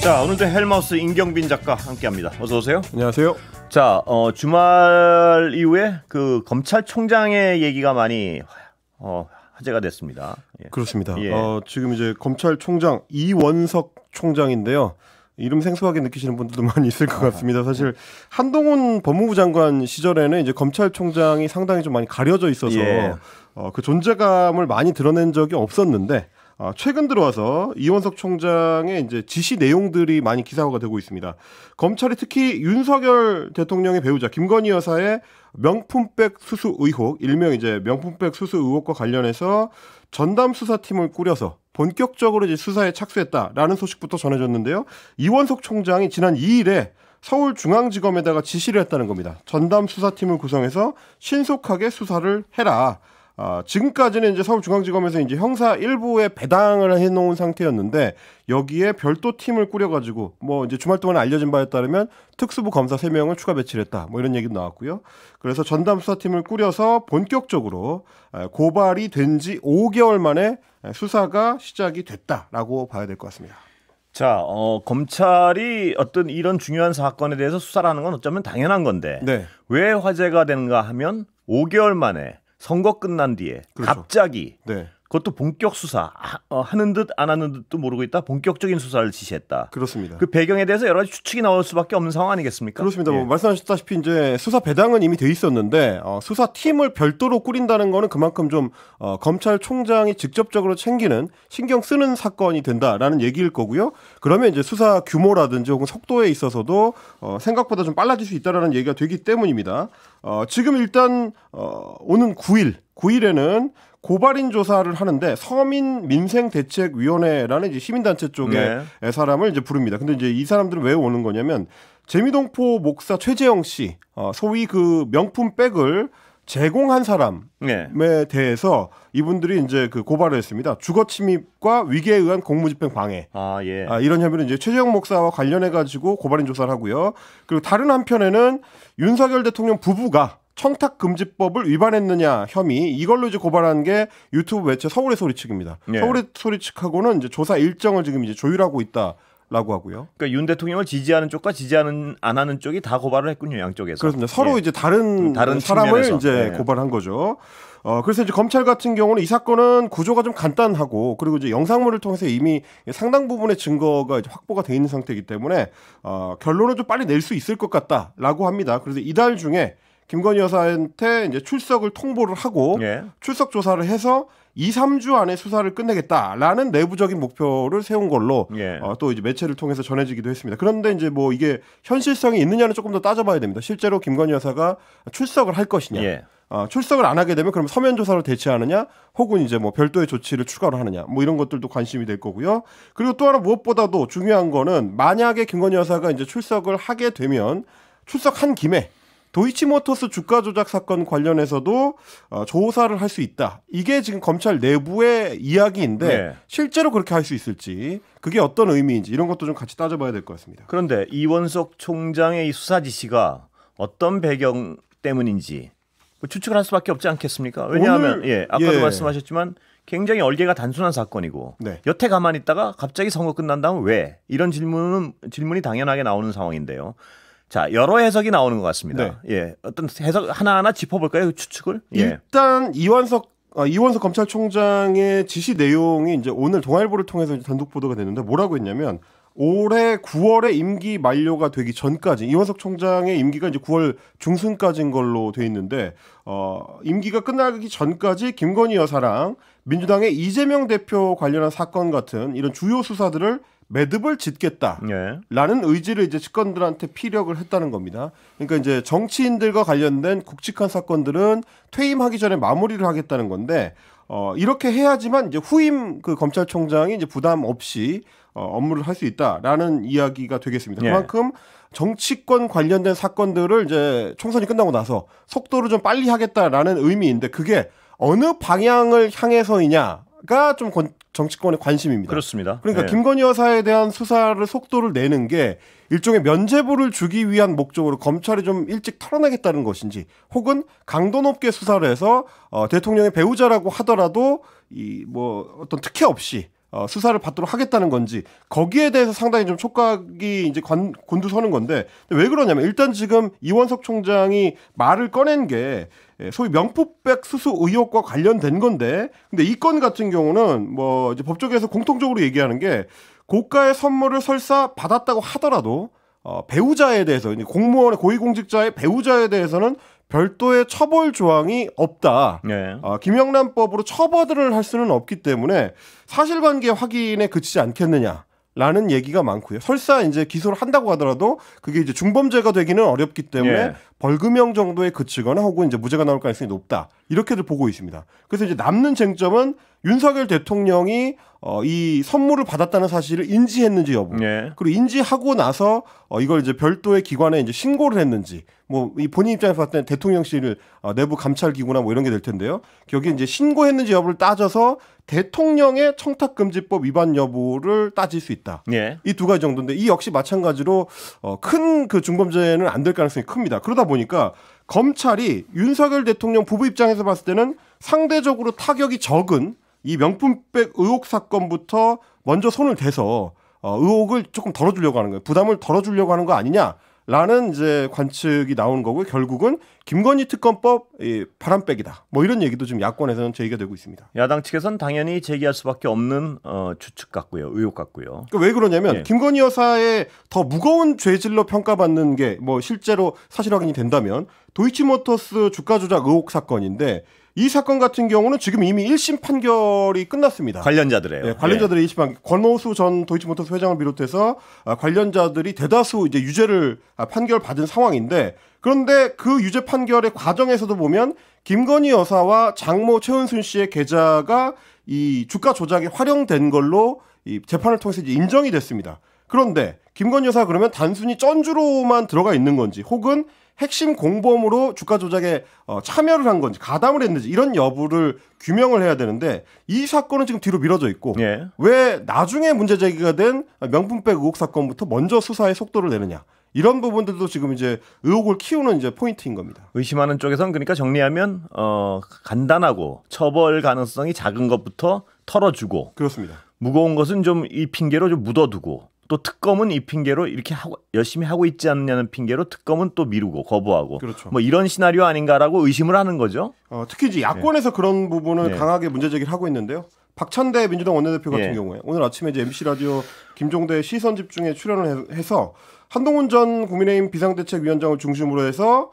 자, 오늘도 헬마우스 임경빈 작가 함께합니다. 어서 오세요. 안녕하세요. 자, 주말 이후에 그 검찰총장의 얘기가 많이 화제가 됐습니다. 예. 그렇습니다. 예. 지금 이제 검찰총장 이원석 총장인데요. 이름 생소하게 느끼시는 분들도 많이 있을 것 같습니다. 사실 한동훈 법무부 장관 시절에는 이제 검찰총장이 상당히 좀 많이 가려져 있어서 예. 그 존재감을 많이 드러낸 적이 없었는데 최근 들어와서 이원석 총장의 이제 지시 내용들이 많이 기사화가 되고 있습니다. 검찰이 특히 윤석열 대통령의 배우자 김건희 여사의 명품백 수수 의혹, 일명 이제 명품백 수수 의혹과 관련해서 전담 수사팀을 꾸려서 본격적으로 이제 수사에 착수했다라는 소식부터 전해졌는데요. 이원석 총장이 지난 2일에 서울중앙지검에다가 지시를 했다는 겁니다. 전담 수사팀을 구성해서 신속하게 수사를 해라. 지금까지는 이제 서울중앙지검에서 이제 형사 일부에 배당을 해놓은 상태였는데 여기에 별도 팀을 꾸려가지고 뭐 이제 주말 동안에 알려진 바에 따르면 특수부 검사 3명을 추가 배치했다. 뭐 이런 얘기도 나왔고요. 그래서 전담 수사팀을 꾸려서 본격적으로 고발이 된 지 5개월 만에 수사가 시작이 됐다라고 봐야 될 것 같습니다. 자, 검찰이 어떤 이런 중요한 사건에 대해서 수사를 하는 건 어쩌면 당연한 건데 네. 왜 화제가 되는가 하면 5개월 만에 선거 끝난 뒤에 그렇죠. 갑자기 네. 그것도 본격 수사 하는 듯 안 하는 듯도 모르고 있다. 본격적인 수사를 지시했다. 그렇습니다. 그 배경에 대해서 여러 가지 추측이 나올 수밖에 없는 상황 아니겠습니까? 그렇습니다. 예. 뭐 말씀하셨다시피 이제 수사 배당은 이미 돼 있었는데 수사팀을 별도로 꾸린다는 거는 그만큼 좀 검찰총장이 직접적으로 챙기는 신경 쓰는 사건이 된다라는 얘기일 거고요. 그러면 이제 수사 규모라든지 혹은 속도에 있어서도 생각보다 좀 빨라질 수 있다라는 얘기가 되기 때문입니다. 지금 일단 오는 9일에는 고발인 조사를 하는데 서민민생대책위원회라는 이제 시민단체 쪽의 사람을 이제 부릅니다. 근데 이제 이 사람들은 왜 오는 거냐면 재미동포 목사 최재형 씨, 소위 그 명품 백을 제공한 사람에 대해서 이분들이 이제 그 고발을 했습니다. 주거 침입과 위계에 의한 공무집행 방해. 이런 혐의로 이제 최재형 목사와 관련해 가지고 고발인 조사를 하고요. 그리고 다른 한편에는 윤석열 대통령 부부가 청탁금지법을 위반했느냐 혐의, 이걸로 이제 고발한 게 유튜브 매체 서울의 소리 측입니다. 서울의 소리 측하고는 이제 조사 일정을 지금 이제 조율하고 있다라고 하고요. 그러니까 윤 대통령을 지지하는 쪽과 지지하는 안 하는 쪽이 다 고발을 했군요, 양쪽에서. 그렇습니다. 서로 이제 다른 사람을 측면에서. 이제 고발한 거죠. 그래서 이제 검찰 같은 경우는 이 사건은 구조가 좀 간단하고 그리고 이제 영상물을 통해서 이미 상당 부분의 증거가 이제 확보가 돼 있는 상태이기 때문에 결론을 좀 빨리 낼 수 있을 것 같다라고 합니다. 그래서 이달 중에 김건희 여사한테 이제 출석을 통보를 하고 출석 조사를 해서 2-3주 안에 수사를 끝내겠다라는 내부적인 목표를 세운 걸로 또 이제 매체를 통해서 전해지기도 했습니다. 그런데 이제 뭐 이게 현실성이 있느냐는 조금 더 따져봐야 됩니다. 실제로 김건희 여사가 출석을 할 것이냐. 출석을 안 하게 되면 그럼 서면 조사로 대체하느냐, 혹은 이제 뭐 별도의 조치를 추가로 하느냐, 뭐 이런 것들도 관심이 될 거고요. 그리고 또 하나 무엇보다도 중요한 거는 만약에 김건희 여사가 이제 출석을 하게 되면 출석한 김에 도이치모터스 주가 조작 사건 관련해서도 조사를 할 수 있다. 이게 지금 검찰 내부의 이야기인데 실제로 그렇게 할 수 있을지, 그게 어떤 의미인지 이런 것도 좀 같이 따져봐야 될 것 같습니다. 그런데 이원석 총장의 이 수사 지시가 어떤 배경 때문인지 추측을 할 수밖에 없지 않겠습니까? 왜냐하면 아까도 말씀하셨지만 굉장히 얼개가 단순한 사건이고 여태 가만히 있다가 갑자기 선거 끝난 다음 왜? 이런 질문이 당연하게 나오는 상황인데요. 자, 여러 해석이 나오는 것 같습니다. 어떤 해석 하나하나 짚어볼까요? 그 추측을? 일단 이원석 검찰총장의 지시 내용이 이제 오늘 동아일보를 통해서 단독 보도가 됐는데 뭐라고 했냐면 올해 9월에 임기 만료가 되기 전까지, 이원석 총장의 임기가 이제 9월 중순까지인 걸로 돼 있는데 임기가 끝나기 전까지 김건희 여사랑 민주당의 이재명 대표 관련한 사건 같은 이런 주요 수사들을 매듭을 짓겠다라는 의지를 이제 측근들한테 피력을 했다는 겁니다. 그러니까 이제 정치인들과 관련된 굵직한 사건들은 퇴임하기 전에 마무리를 하겠다는 건데 이렇게 해야지만 이제 후임 그 검찰총장이 이제 부담 없이 업무를 할 수 있다라는 이야기가 되겠습니다. 그만큼 정치권 관련된 사건들을 이제 총선이 끝나고 나서 속도를 좀 빨리 하겠다라는 의미인데 그게 어느 방향을 향해서이냐가 좀 정치권의 관심입니다. 그렇습니다. 그러니까 김건희 여사에 대한 수사를 속도를 내는 게 일종의 면죄부를 주기 위한 목적으로 검찰이 좀 일찍 털어내겠다는 것인지, 혹은 강도 높게 수사를 해서 대통령의 배우자라고 하더라도 이 뭐 어떤 특혜 없이 수사를 받도록 하겠다는 건지 거기에 대해서 상당히 좀 촉각이 이제 곤두서는 건데 왜 그러냐면 일단 지금 이원석 총장이 말을 꺼낸 게 소위 명품백 수수 의혹과 관련된 건데 근데 이 건 같은 경우는 뭐 이제 법조계에서 공통적으로 얘기하는 게 고가의 선물을 설사 받았다고 하더라도 배우자에 대해서 공무원의 고위공직자의 배우자에 대해서는 별도의 처벌 조항이 없다. 네. 김영란법으로 처벌을 할 수는 없기 때문에 사실관계 확인에 그치지 않겠느냐라는 얘기가 많고요. 설사 이제 기소를 한다고 하더라도 그게 이제 중범죄가 되기는 어렵기 때문에 네. 벌금형 정도에 그치거나 혹은 이제 무죄가 나올 가능성이 높다. 이렇게들 보고 있습니다. 그래서 이제 남는 쟁점은 윤석열 대통령이 이 선물을 받았다는 사실을 인지했는지 여부. 네. 그리고 인지하고 나서 이걸 이제 별도의 기관에 이제 신고를 했는지. 뭐 이 본인 입장에서 봤을 때 대통령실을 내부 감찰 기구나 뭐 이런 게 될 텐데요. 여기 이제 신고했는지 여부를 따져서 대통령의 청탁금지법 위반 여부를 따질 수 있다. 네. 이 두 가지 정도인데 이 역시 마찬가지로 큰 그 중범죄는 안 될 가능성이 큽니다. 그러다 보니까 검찰이 윤석열 대통령 부부 입장에서 봤을 때는 상대적으로 타격이 적은 이 명품백 의혹 사건부터 먼저 손을 대서 의혹을 조금 덜어주려고 하는 거예요. 부담을 덜어주려고 하는 거 아니냐라는 이제 관측이 나오는 거고 결국은 김건희 특검법 바람빼기다. 뭐 이런 얘기도 지금 야권에서는 제기가 되고 있습니다. 야당 측에서는 당연히 제기할 수밖에 없는 추측 같고요, 의혹 같고요. 그러니까 왜 그러냐면 예. 김건희 여사의 더 무거운 죄질로 평가받는 게 뭐 실제로 사실 확인이 된다면 도이치모터스 주가 조작 의혹 사건인데. 이 사건 같은 경우는 지금 이미 1심 판결이 끝났습니다. 관련자들이에요. 네, 관련자들의 1심 판결. 권오수 전 도이치모터스 회장을 비롯해서 관련자들이 대다수 이제 유죄를 판결받은 상황인데 그런데 그 유죄 판결의 과정에서도 보면 김건희 여사와 장모 최은순 씨의 계좌가 이 주가 조작에 활용된 걸로 이 재판을 통해서 이제 인정이 됐습니다. 그런데 김건희 여사 그러면 단순히 쩐주로만 들어가 있는 건지 혹은 핵심 공범으로 주가 조작에 참여를 한 건지 가담을 했는지 이런 여부를 규명을 해야 되는데 이 사건은 지금 뒤로 미뤄져 있고 예. 왜 나중에 문제 제기가 된 명품백 의혹 사건부터 먼저 수사에 속도를 내느냐 이런 부분들도 지금 이제 의혹을 키우는 이제 포인트인 겁니다. 의심하는 쪽에서는 그러니까 정리하면 간단하고 처벌 가능성이 작은 것부터 털어주고 그렇습니다. 무거운 것은 좀 이 핑계로 좀 묻어두고 또 특검은 이 핑계로 이렇게 열심히 하고 있지 않느냐는 핑계로 특검은 또 미루고 거부하고 그렇죠. 뭐 이런 시나리오 아닌가라고 의심을 하는 거죠. 특히 이제 야권에서 그런 부분을 네. 강하게 문제 제기를 하고 있는데요. 박찬대 민주당 원내대표 같은 예. 경우에 오늘 아침에 이제 MBC 라디오 김종대 시선 집중에 출연을 해서 한동훈 전 국민의힘 비상대책위원장을 중심으로 해서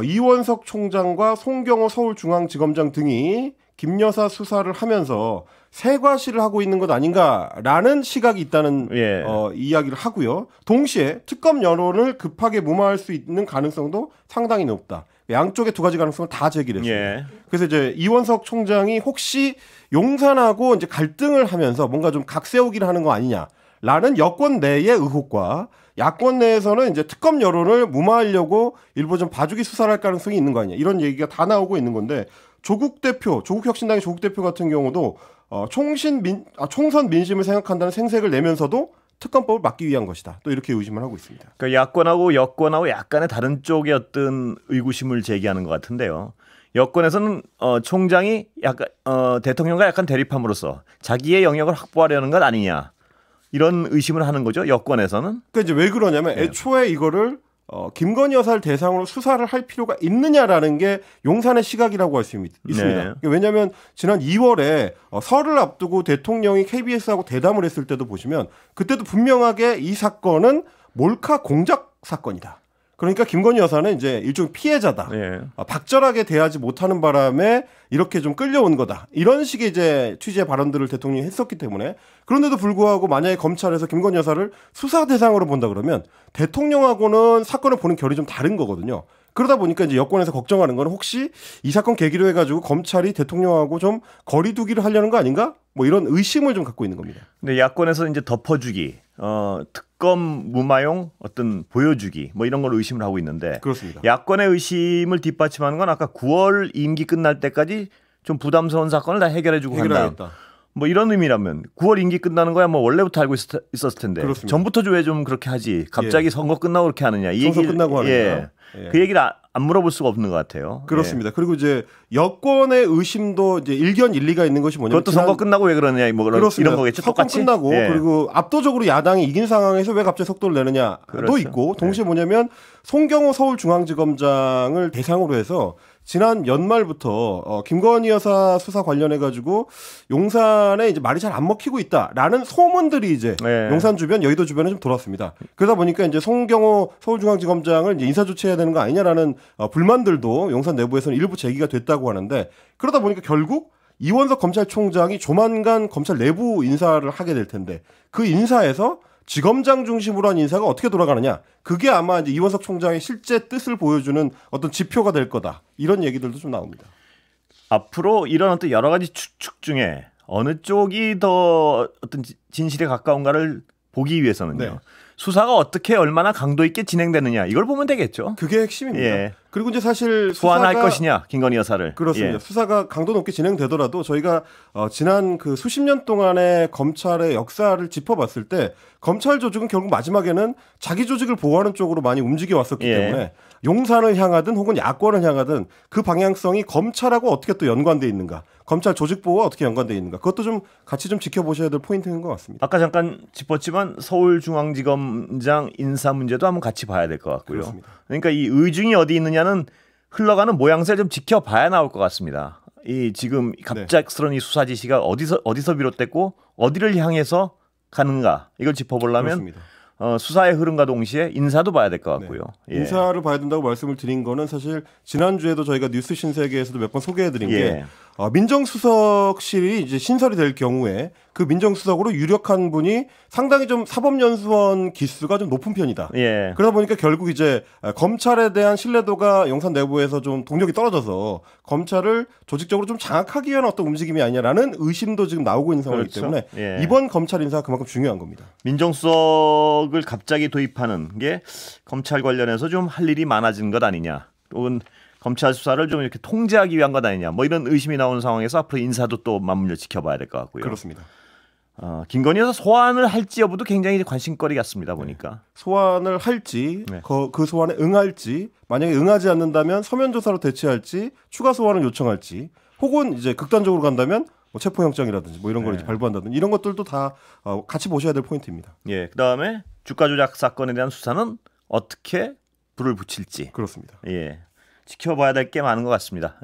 이원석 총장과 송경호 서울중앙지검장 등이 김 여사 수사를 하면서 세과시를 하고 있는 것 아닌가라는 시각이 있다는 예. 이야기를 하고요. 동시에 특검 여론을 급하게 무마할 수 있는 가능성도 상당히 높다. 양쪽의 두 가지 가능성을 다 제기를 했습니다. 예. 그래서 이제 이원석 총장이 혹시 용산하고 이제 갈등을 하면서 뭔가 좀 각세우기를 하는 거 아니냐라는 여권 내의 의혹과 야권 내에서는 이제 특검 여론을 무마하려고 일부 좀 봐주기 수사를 할 가능성이 있는 거 아니냐 이런 얘기가 다 나오고 있는 건데 조국혁신당의 조국 대표 같은 경우도 총선 민심을 생각한다는 생색을 내면서도 특검법을 막기 위한 것이다. 또 이렇게 의심을 하고 있습니다. 그러니까 야권하고 여권하고 약간의 다른 쪽의 어떤 의구심을 제기하는 것 같은데요. 여권에서는 총장이 약간 대통령과 약간 대립함으로써 자기의 영역을 확보하려는 것 아니냐 이런 의심을 하는 거죠. 여권에서는. 그러니까 이제 왜 그러냐면 애초에 이거를 김건희 여사를 대상으로 수사를 할 필요가 있느냐라는 게 용산의 시각이라고 할 수 있습니다. 네. 왜냐하면 지난 2월에 설을 앞두고 대통령이 KBS하고 대담을 했을 때도 보시면 그때도 분명하게 이 사건은 몰카 공작 사건이다. 그러니까 김건희 여사는 이제 일종의 피해자다. 네. 박절하게 대하지 못하는 바람에 이렇게 좀 끌려온 거다. 이런 식의 이제 취지의 발언들을 대통령이 했었기 때문에 그런데도 불구하고 만약에 검찰에서 김건희 여사를 수사 대상으로 본다 그러면 대통령하고는 사건을 보는 결이 좀 다른 거거든요. 그러다 보니까 이제 여권에서 걱정하는 건 혹시 이 사건 계기로 해가지고 검찰이 대통령하고 좀 거리두기를 하려는 거 아닌가? 뭐 이런 의심을 좀 갖고 있는 겁니다. 근데 야권에서 이제 덮어주기, 특검 무마용 어떤 보여주기 뭐 이런 걸 의심을 하고 있는데 그렇습니다. 야권의 의심을 뒷받침하는 건 아까 9월 임기 끝날 때까지 좀 부담스러운 사건을 다 해결해주고 간다. 뭐 이런 의미라면 9월 임기 끝나는 거야 뭐 원래부터 알고 있었을 텐데 그렇습니다. 전부터 왜 좀 그렇게 하지 갑자기 선거 끝나고 그렇게 하느냐 이 선거 얘기 끝나고 하느냐. 그 얘기를 안 물어볼 수가 없는 것 같아요. 그렇습니다. 그리고 이제 여권의 의심도 이제 일견 일리가 있는 것이 뭐냐면 그것도 선거 끝나고 왜 그러냐 뭐 이런 거겠죠. 똑같이 끝나고 그리고 압도적으로 야당이 이긴 상황에서 왜 갑자기 속도를 내느냐도 그렇죠. 있고 동시에 뭐냐면 송경호 서울중앙지검장을 대상으로 해서 지난 연말부터 김건희 여사 수사 관련해 가지고 용산에 이제 말이 잘 안 먹히고 있다라는 소문들이 이제 용산 주변, 여의도 주변에 좀 돌았습니다. 그러다 보니까 이제 송경호 서울중앙지검장을 이제 인사 조치해야 되는 거 아니냐라는 불만들도 용산 내부에서는 일부 제기가 됐다고 하는데 그러다 보니까 결국 이원석 검찰총장이 조만간 검찰 내부 인사를 하게 될 텐데 그 인사에서 지검장 중심으로 한 인사가 어떻게 돌아가느냐. 그게 아마 이제 이원석 총장의 실제 뜻을 보여주는 어떤 지표가 될 거다. 이런 얘기들도 좀 나옵니다. 앞으로 이런 어떤 여러 가지 추측 중에 어느 쪽이 더 어떤 진실에 가까운가를 보기 위해서는요. 수사가 어떻게 얼마나 강도 있게 진행되느냐 이걸 보면 되겠죠. 그게 핵심입니다. 그리고 이제 사실 소환할 것이냐 김건희 여사를. 그렇습니다. 수사가 강도 높게 진행되더라도 저희가 지난 그 수십 년 동안의 검찰의 역사를 짚어봤을 때 검찰 조직은 결국 마지막에는 자기 조직을 보호하는 쪽으로 많이 움직여 왔었기 때문에 용산을 향하든 혹은 야권을 향하든 그 방향성이 검찰하고 어떻게 또 연관돼 있는가, 검찰 조직 보호와 어떻게 연관돼 있는가, 그것도 좀 같이 좀 지켜보셔야 될 포인트인 것 같습니다. 아까 잠깐 짚었지만 서울중앙지검장 인사 문제도 한번 같이 봐야 될 것 같고요. 그렇습니다. 그러니까 이 의중이 어디 있느냐는 흘러가는 모양새를 좀 지켜봐야 나올 것 같습니다. 이 지금 갑작스러운 이 수사 지시가 어디서 비롯됐고 어디를 향해서 가는가 이걸 짚어보려면 그렇습니다. 수사의 흐름과 동시에 인사도 봐야 될 것 같고요. 인사를 봐야 된다고 말씀을 드린 거는 사실 지난주에도 저희가 뉴스 신세계에서도 몇 번 소개해드린 게 민정수석실이 이제 신설이 될 경우에 그 민정수석으로 유력한 분이 상당히 좀 사법연수원 기수가 좀 높은 편이다. 그러다 보니까 결국 이제 검찰에 대한 신뢰도가 용산 내부에서 좀 동력이 떨어져서 검찰을 조직적으로 좀 장악하기 위한 어떤 움직임이 아니냐라는 의심도 지금 나오고 있는 상황이기 때문에 이번 검찰 인사가 그만큼 중요한 겁니다. 민정수석을 갑자기 도입하는 게 검찰 관련해서 좀 할 일이 많아진 것 아니냐. 혹은 검찰 수사를 좀 이렇게 통제하기 위한 것 아니냐. 뭐 이런 의심이 나오는 상황에서 앞으로 인사도 또 맞물려 지켜봐야 될 것 같고요. 그렇습니다. 김건희 여사 소환을 할지 여부도 굉장히 관심거리 같습니다. 보니까. 소환을 할지 그 소환에 응할지 만약에 응하지 않는다면 서면 조사로 대체할지 추가 소환을 요청할지 혹은 이제 극단적으로 간다면 뭐 체포영장이라든지 뭐 이런 걸 이제 발부한다든지 이런 것들도 다 같이 보셔야 될 포인트입니다. 그다음에 주가 조작 사건에 대한 수사는 어떻게 불을 붙일지. 그렇습니다. 지켜봐야 될 게 많은 것 같습니다.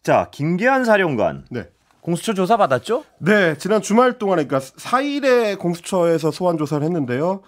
자, 김계한 사령관. 공수처 조사 받았죠? 네, 지난 주말 동안에 그러니까 4일에 공수처에서 소환 조사를 했는데요.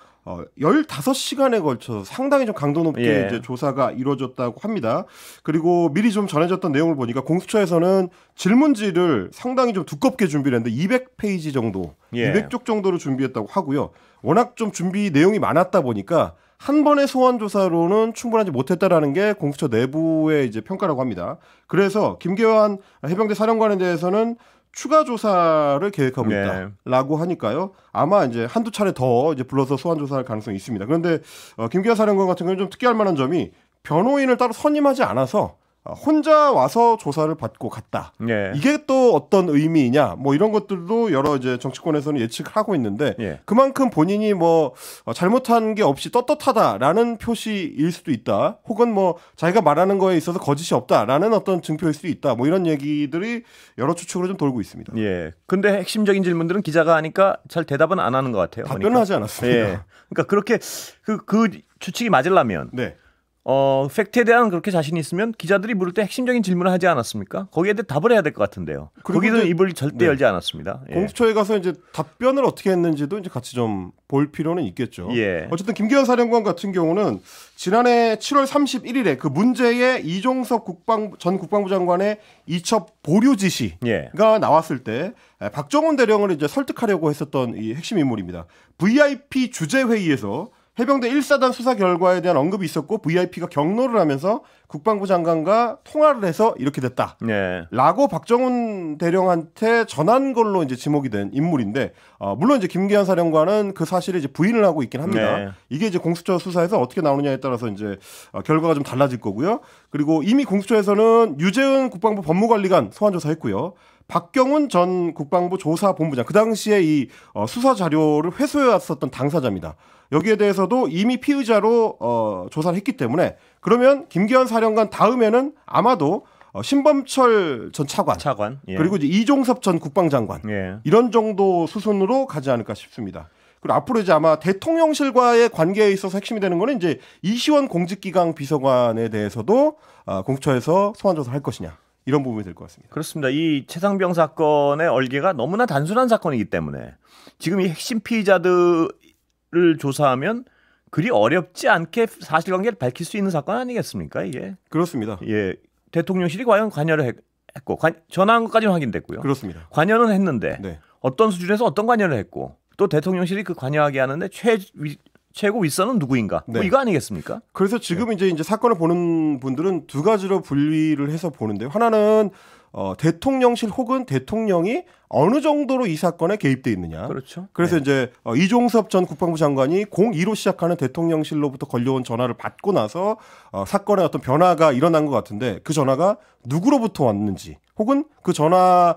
15시간에 걸쳐서 상당히 좀 강도 높게 이제 조사가 이루어졌다고 합니다. 그리고 미리 좀 전해졌던 내용을 보니까 공수처에서는 질문지를 상당히 좀 두껍게 준비를 했는데 200페이지 정도, 200쪽 정도로 준비했다고 하고요. 워낙 좀 준비 내용이 많았다 보니까 한 번의 소환 조사로는 충분하지 못했다라는 게 공수처 내부의 이제 평가라고 합니다. 그래서 김계환 해병대 사령관에 대해서는 추가 조사를 계획하고 있다라고 하니까요. 아마 이제 한두 차례 더 이제 불러서 소환 조사할 가능성이 있습니다. 그런데 김계환 사령관 같은 경우는 좀 특이할 만한 점이 변호인을 따로 선임하지 않아서 혼자 와서 조사를 받고 갔다. 이게 또 어떤 의미이냐? 뭐 이런 것들도 여러 이제 정치권에서는 예측을 하고 있는데 그만큼 본인이 뭐 잘못한 게 없이 떳떳하다라는 표시일 수도 있다. 혹은 뭐 자기가 말하는 거에 있어서 거짓이 없다라는 어떤 증표일 수도 있다. 뭐 이런 얘기들이 여러 추측으로 좀 돌고 있습니다. 근데 핵심적인 질문들은 기자가 하니까 잘 대답은 안 하는 것 같아요. 답변을 하지 않았습니다. 그러니까 그렇게 그 추측이 맞으려면. 팩트에 대한 그렇게 자신이 있으면 기자들이 물을 때 핵심적인 질문을 하지 않았습니까? 거기에 대해 답을 해야 될 것 같은데요. 거기는 입을 절대 열지 않았습니다. 공수처에 가서 이제 답변을 어떻게 했는지도 이제 같이 좀 볼 필요는 있겠죠. 어쨌든 김계환 사령관 같은 경우는 지난해 7월 31일에 그 문제의 이종섭 전 국방부 장관의 이첩 보류 지시가 나왔을 때 박정훈 대령을 이제 설득하려고 했었던 이 핵심 인물입니다. VIP 주재 회의에서 해병대 1사단 수사 결과에 대한 언급이 있었고 VIP가 격노를 하면서 국방부 장관과 통화를 해서 이렇게 됐다. 라고 박정훈 대령한테 전한 걸로 이제 지목이 된 인물인데 물론 이제 김계환 사령관은 그 사실을 이제 부인을 하고 있긴 합니다. 이게 이제 공수처 수사에서 어떻게 나오느냐에 따라서 이제 결과가 좀 달라질 거고요. 그리고 이미 공수처에서는 유재은 국방부 법무관리관 소환 조사했고요. 박경훈 전 국방부 조사본부장 그 당시에 이 수사 자료를 회수해 왔었던 당사자입니다. 여기에 대해서도 이미 피의자로 조사를 했기 때문에 그러면 김기현 사령관 다음에는 아마도 신범철 전 차관 예. 그리고 이제 이종섭 전 국방장관 예. 이런 정도 수순으로 가지 않을까 싶습니다. 그리고 앞으로 이제 아마 대통령실과의 관계에 있어서 핵심이 되는 거는 이제 이시원 공직기강 비서관에 대해서도 공수처에서 소환 조사를 할 것이냐 이런 부분이 될 것 같습니다. 그렇습니다. 이 최상병 사건의 얼개가 너무나 단순한 사건이기 때문에 지금 이 핵심 피의자들을 조사하면 그리 어렵지 않게 사실관계를 밝힐 수 있는 사건 아니겠습니까? 이게 그렇습니다. 예, 대통령실이 과연 관여를 했고 전화한 것까지는 확인됐고요. 그렇습니다. 관여는 했는데 네. 어떤 수준에서 어떤 관여를 했고 또 대통령실이 그 관여하게 하는데 최고 윗선은 누구인가? 네. 뭐 이거 아니겠습니까? 그래서 지금 이제 사건을 보는 분들은 두 가지로 분리를 해서 보는데요. 하나는 대통령실 혹은 대통령이 어느 정도로 이 사건에 개입돼 있느냐. 그렇죠. 그래서 네. 이제 이종섭 전 국방부 장관이 02로 시작하는 대통령실로부터 걸려온 전화를 받고 나서 사건에 어떤 변화가 일어난 것 같은데 그 전화가 누구로부터 왔는지 혹은 그 전화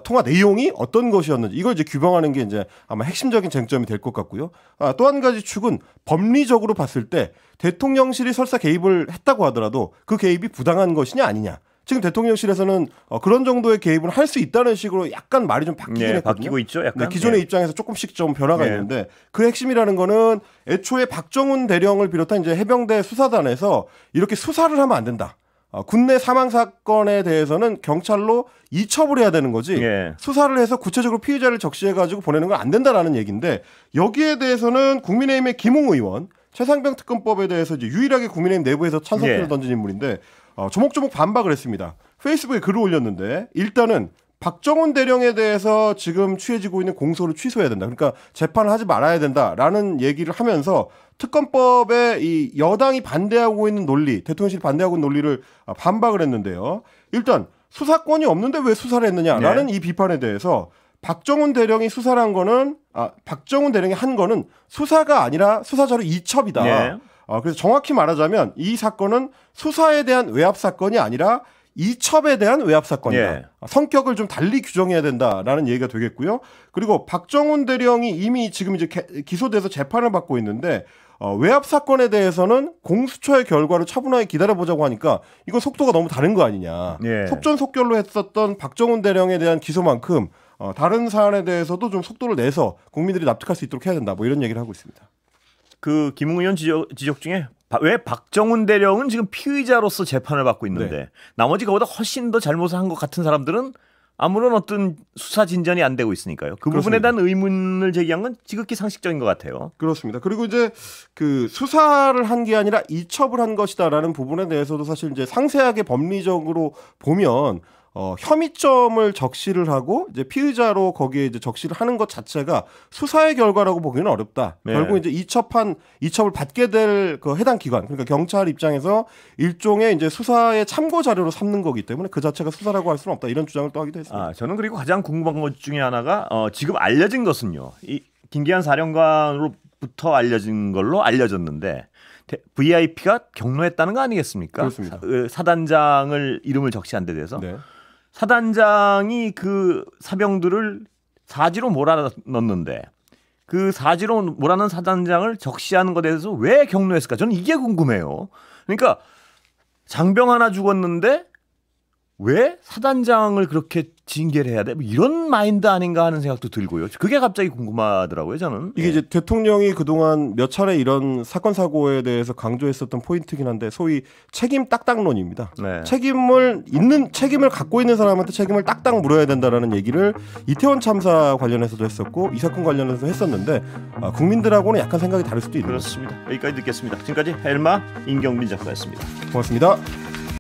통화 내용이 어떤 것이었는지 이걸 이제 규명하는 게 이제 아마 핵심적인 쟁점이 될 것 같고요. 또 한 가지 축은 법리적으로 봤을 때 대통령실이 설사 개입을 했다고 하더라도 그 개입이 부당한 것이냐 아니냐. 지금 대통령실에서는 그런 정도의 개입을 할 수 있다는 식으로 약간 말이 좀 바뀌긴 했거든요. 바뀌고 있죠. 약간. 네, 기존의 입장에서 조금씩 좀 변화가 있는데 그 핵심이라는 거는 애초에 박정훈 대령을 비롯한 이제 해병대 수사단에서 이렇게 수사를 하면 안 된다. 군내 사망 사건에 대해서는 경찰로 이첩을 해야 되는 거지 수사를 해서 구체적으로 피의자를 적시해가지고 보내는 건 안 된다라는 얘기인데 여기에 대해서는 국민의힘의 김웅 의원 최상병 특검법에 대해서 이제 유일하게 국민의힘 내부에서 찬성표를 던진 인물인데 조목조목 반박을 했습니다. 페이스북에 글을 올렸는데 일단은 박정훈 대령에 대해서 지금 취해지고 있는 공소를 취소해야 된다. 그러니까 재판을 하지 말아야 된다라는 얘기를 하면서 특검법에 이 여당이 반대하고 있는 논리, 대통령실이 반대하고 있는 논리를 반박을 했는데요. 일단 수사권이 없는데 왜 수사를 했느냐라는 이 비판에 대해서 박정훈 대령이 수사를 한 거는 박정훈 대령이 한 거는 수사가 아니라 수사자료 이첩이다. 그래서 정확히 말하자면 이 사건은 수사에 대한 외압 사건이 아니라 이첩에 대한 외압 사건이다. 성격을 좀 달리 규정해야 된다라는 얘기가 되겠고요. 그리고 박정훈 대령이 이미 지금 이제 기소돼서 재판을 받고 있는데 외압 사건에 대해서는 공수처의 결과를 차분하게 기다려보자고 하니까 이거 속도가 너무 다른 거 아니냐. 속전속결로 했었던 박정훈 대령에 대한 기소만큼 다른 사안에 대해서도 좀 속도를 내서 국민들이 납득할 수 있도록 해야 된다. 뭐 이런 얘기를 하고 있습니다. 그 김웅 의원 지적 중에 왜 박정훈 대령은 지금 피의자로서 재판을 받고 있는데 나머지 그보다 훨씬 더 잘못을 한 것 같은 사람들은 아무런 어떤 수사 진전이 안 되고 있으니까요. 그 부분에 대한 의문을 제기한 건 지극히 상식적인 것 같아요. 그렇습니다. 그리고 이제 그 수사를 한 게 아니라 이첩을 한 것이다라는 부분에 대해서도 사실 이제 상세하게 법리적으로 보면 혐의점을 적시를 하고 이제 피의자로 거기에 이제 적시를 하는 것 자체가 수사의 결과라고 보기는 어렵다. 결국 이제 이첩을 받게 될 그 해당 기관, 그러니까 경찰 입장에서 일종의 이제 수사의 참고 자료로 삼는 거기 때문에 그 자체가 수사라고 할 수는 없다. 이런 주장을 또 하기도 했습니다. 저는 그리고 가장 궁금한 것 중에 하나가 지금 알려진 것은요. 이 김기현 사령관으로부터 알려진 걸로 알려졌는데. VIP가 경로했다는 거 아니겠습니까? 그렇습니다. 사단장을 이름을 적시한 데 대해서 사단장이 그 사병들을 사지로 몰아넣는데 그 사지로 몰아넣은 사단장을 적시하는 것에 대해서 왜 경로했을까? 저는 이게 궁금해요. 그러니까 장병 하나 죽었는데 왜 사단장을 그렇게 징계를 해야 돼? 뭐 이런 마인드 아닌가 하는 생각도 들고요. 그게 갑자기 궁금하더라고요, 저는. 이게 이제 대통령이 그동안 몇 차례 이런 사건 사고에 대해서 강조했었던 포인트긴 한데 소위 책임 딱딱론입니다. 책임을 갖고 있는 사람한테 책임을 딱딱 물어야 된다라는 얘기를 이태원 참사 관련해서도 했었고 이 사건 관련해서도 했었는데 국민들하고는 약간 생각이 다를 수도 있는 그렇습니다. 여기까지 듣겠습니다. 지금까지 헬마 임경민 작가였습니다. 고맙습니다.